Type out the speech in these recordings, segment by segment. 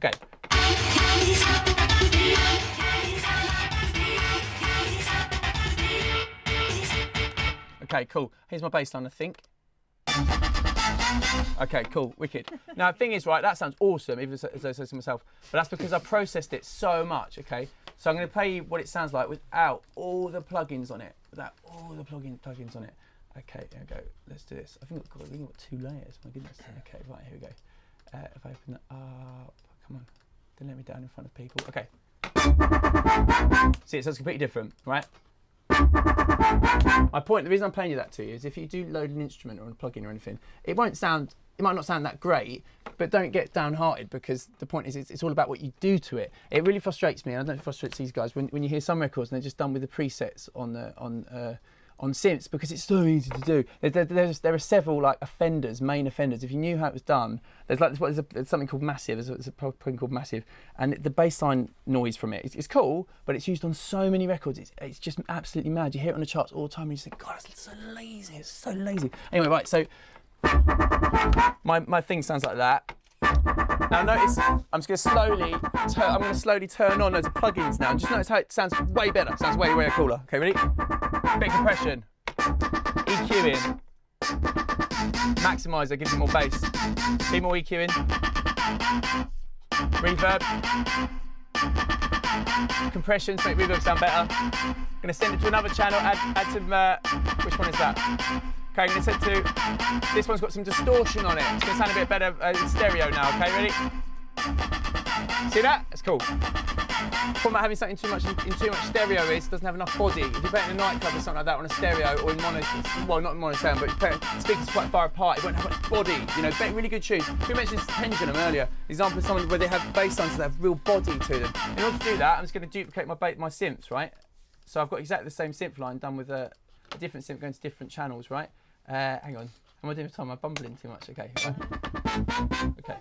Okay. Okay, cool. Here's my bass line, I think. Okay, cool, wicked. Now, the thing is, right, that sounds awesome, even as I say to myself, but that's because I processed it so much, okay? So I'm going to play you what it sounds like without all the plugins on it. Without all the plugins on it. Okay, here we go. Let's do this. I think we've got 2 layers, my goodness. Okay, right, here we go. If I open that up, come on. Don't let me down in front of people. Okay. See, it sounds completely different, right? My point, the reason I'm playing you that to you is if you do load an instrument or a plugin or anything, it might not sound that great, but don't get downhearted, because the point is it's all about what you do to it. It really frustrates me, and I don't know if it frustrates these guys, when you hear some records and they're just done with the presets on synths, because it's so easy to do. There are several like main offenders. If you knew how it was done, there's something called Massive. There's a plugin called Massive, and the bassline noise from it, it's cool, but it's used on so many records. It's just absolutely mad. You hear it on the charts all the time, and you just think, God, it's so lazy. It's so lazy. Anyway, right. So my thing sounds like that. Now notice, I'm just going to slowly turn on loads of plugins now. Just notice how it sounds way better. Sounds way cooler. Okay, ready? Bit of compression, EQing, maximizer gives you more bass, bit more EQing, reverb, compression to make reverb sound better. I'm going to send it to another channel, add some, which one is that? Okay, I'm going to send it to, this one's got some distortion on it. It's going to sound a bit better in stereo now, okay, ready? See that? That's cool. The problem about having something in too much stereo is it doesn't have enough body. If you play it in a nightclub or something like that on a stereo or in mono, well, not in mono sound, but you play speakers quite far apart, it won't have much body. You know, really good tunes. We mentioned Pendulum earlier. Example of someone where they have bass lines that have real body to them. In order to do that, I'm just going to duplicate my synths, right? So I've got exactly the same synth line done with a different synth going to different channels, right? Hang on. Am I doing time? Am I bumbling too much? Okay. Right. Okay.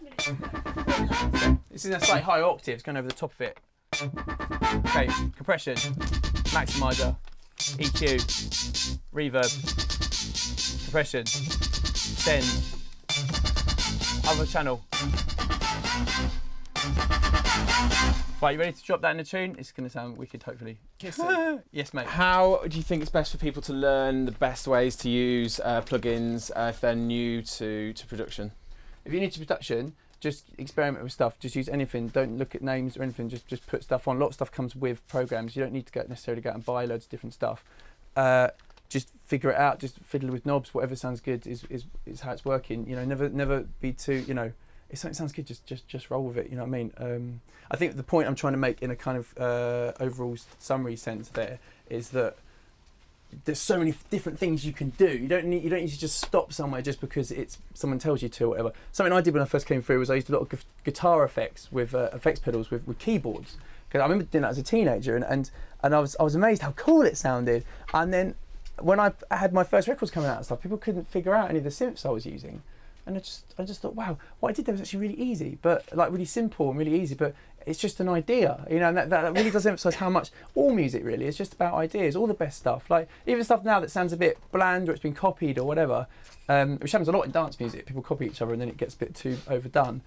This is a slightly higher octave. It's going over the top of it. Okay. Compression, maximizer, EQ, reverb, compression, send, other channel. Right, you ready to drop that in the tune? It's going to sound wicked, hopefully. Kissy. Yes, mate. How do you think it's best for people to learn the best ways to use plugins if they're new to production? If you're new to production, just experiment with stuff. Just use anything. Don't look at names or anything. Just put stuff on. A lot of stuff comes with programs. You don't need to necessarily go out and buy loads of different stuff. Just figure it out. Just fiddle with knobs. Whatever sounds good is how it's working. You know, never be too, you know, if something sounds good, just roll with it. You know what I mean? I think the point I'm trying to make in a kind of overall summary sense there is that there's so many different things you can do. You don't need to just stop somewhere just because someone tells you to or whatever. Something I did when I first came through was I used a lot of guitar effects with effects pedals with keyboards. Because I remember doing that as a teenager, and I was amazed how cool it sounded. And then when I had my first records coming out and stuff, people couldn't figure out any of the synths I was using. And I just thought, wow, what I did there was actually really easy, but like really simple and really easy, but it's just an idea, you know, and that really does emphasise how much all music really is just about ideas, all the best stuff, like even stuff now that sounds a bit bland or it's been copied or whatever, which happens a lot in dance music. People copy each other and then it gets a bit too overdone.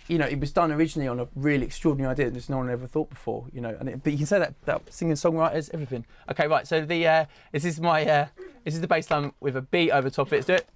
You know, it was done originally on a really extraordinary idea that no one ever thought before, you know, but you can say that singing, songwriters, everything. Okay, right, so this is the bass line with a beat over top of it. Let's do it.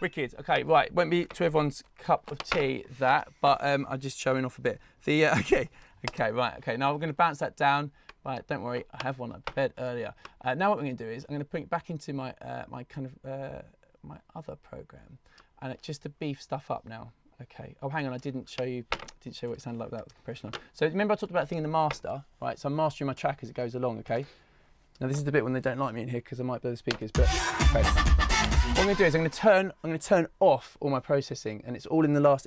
Wicked. Okay, right. Won't be to everyone's cup of tea that, but I'm just showing off a bit. Okay, right. Okay, now we're going to bounce that down. Right, don't worry, I have one I prepared earlier. Now what we're going to do is I'm going to bring it back into my my other program, and just to beef stuff up now. Okay. Oh, hang on, I didn't show you what it sounded like without the compression on. So remember I talked about the thing in the master, right? So I'm mastering my track as it goes along. Okay. Now this is the bit when they don't like me in here because I might blow the speakers, but okay. What I'm going to do is I'm going to turn off all my processing, and it's all in the last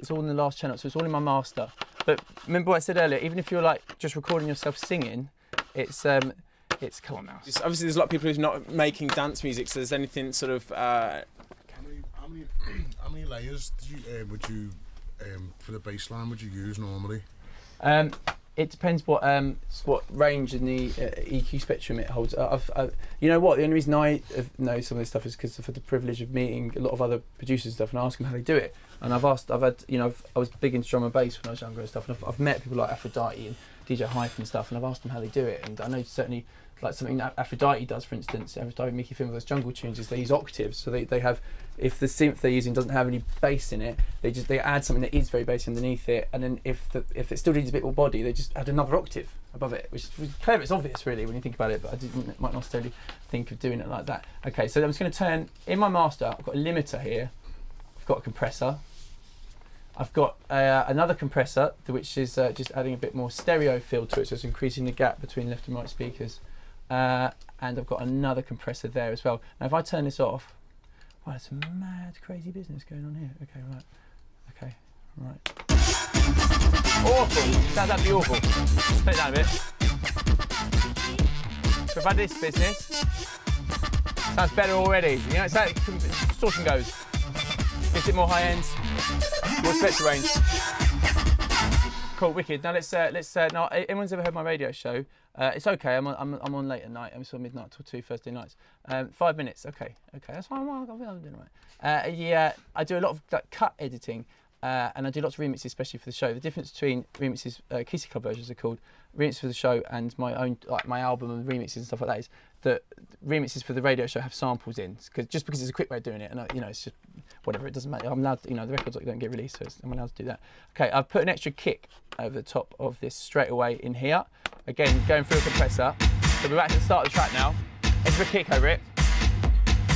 channel, so it's all in my master. But remember what I said earlier, even if you're like just recording yourself singing, it's come on now. Obviously, there's a lot of people who's not making dance music, so there's anything sort of. How many layers would you for the bass line would you use normally? It depends what range in the EQ spectrum it holds. You know what? The only reason I know some of this stuff is because of the privilege of meeting a lot of other producers and stuff, and ask them how they do it. And I was big into drum and bass when I was younger and stuff, and I've met people like Aphrodite and DJ Hype and stuff, and I've asked them how they do it. And I know certainly, like something that Aphrodite does, for instance, Aphrodite and Mickey Finn with those jungle tunes, is they use octaves. So they have, if the synth they're using doesn't have any bass in it, they add something that is very bassy underneath it, and then if it still needs a bit more body, they just add another octave above it, which is clever. It's obvious really might not necessarily think of doing it like that. Okay, so I'm just going to turn in my master. I've got a limiter here. I've got a compressor. I've got another compressor, which is just adding a bit more stereo feel to it, so it's increasing the gap between left and right speakers. And I've got another compressor there as well. Now, if I turn this off, wow, there's some mad, crazy business going on here. Okay, right. Okay, right. Awful. Sounds absolutely awful. Let's take it down a bit. So I've had this business. Sounds better already. You know, it's like distortion goes. Gives it more high ends, more spectral range. Cool, wicked. Now now anyone's ever heard my radio show? It's okay. I'm on late at night. I'm still midnight till 2 Thursday nights. 5 minutes. Okay, that's fine. I'm doing right. Yeah, I do a lot of like cut editing, and I do lots of remixes, especially for the show. The difference between remixes, Kissy Club versions are called remixes for the show, and my own, like my album and remixes and stuff like that, is that remixes for the radio show have samples in, because it's a quick way of doing it, and it's just whatever, it doesn't matter. I'm allowed to, the records don't get released, so I'm allowed to do that. Okay, I've put an extra kick over the top of this straight away in here. Again, going through a compressor. So we're back to the start of the track now. Extra kick over it.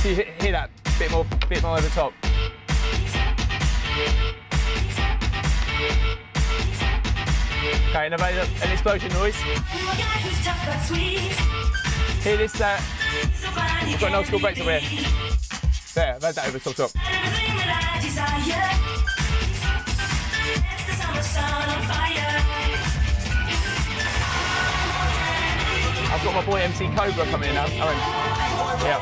So you hear that bit more over the top. Okay, and about an explosion noise. Hear this, we've got an old school breaks over here. There, I've had that over the top. I've got my boy MC Cobra coming in now. Yeah.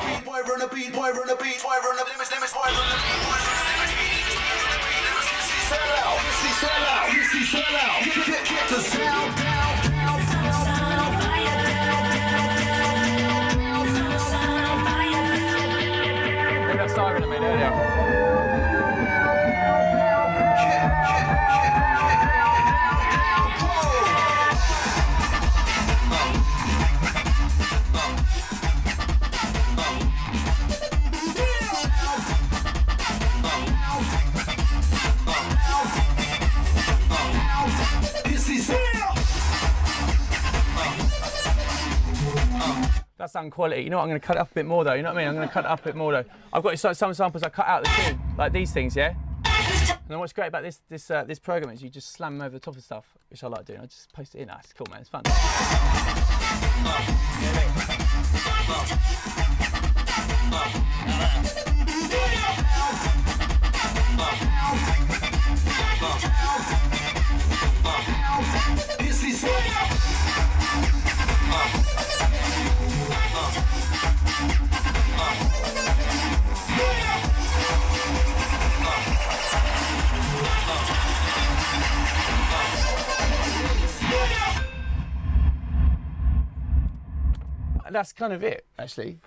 Maybe that siren I made earlier. That's sound quality. You know what? I'm going to cut it up a bit more though. You know what I mean? I'm going to cut it up a bit more though. I've got some samples I cut out of the tune, like these things, yeah. And then what's great about this program is you just slam them over the top of stuff, which I like doing. I just post it in. It's cool, man. It's fun. That's kind of it, actually.